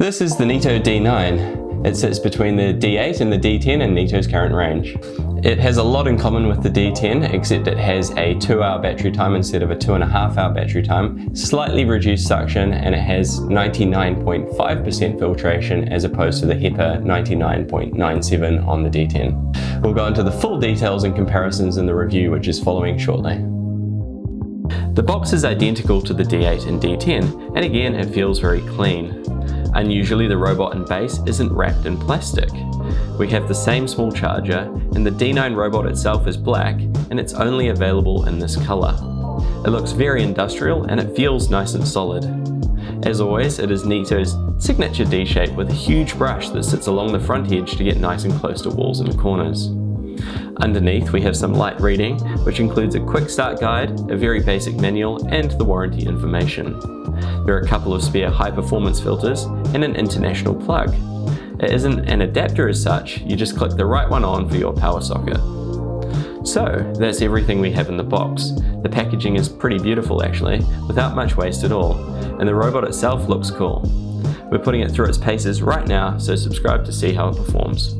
This is the Neato D9. It sits between the D8 and the D10 in Neato's current range. It has a lot in common with the D10, except it has a 2-hour battery time instead of a 2.5-hour battery time, slightly reduced suction, and it has 99.5% filtration as opposed to the HEPA 99.97 on the D10. We'll go into the full details and comparisons in the review, which is following shortly. The box is identical to the D8 and D10, and again it feels very clean. Unusually, the robot and base isn't wrapped in plastic. We have the same small charger, and the D9 robot itself is black, and it's only available in this color. It looks very industrial, and it feels nice and solid. As always, it is Neato's signature D shape with a huge brush that sits along the front edge to get nice and close to walls and corners. Underneath, we have some light reading, which includes a quick start guide, a very basic manual, and the warranty information. There are a couple of spare high-performance filters and an international plug. It isn't an adapter as such, you just click the right one on for your power socket. So, that's everything we have in the box. The packaging is pretty beautiful actually, without much waste at all, and the robot itself looks cool. We're putting it through its paces right now, so subscribe to see how it performs.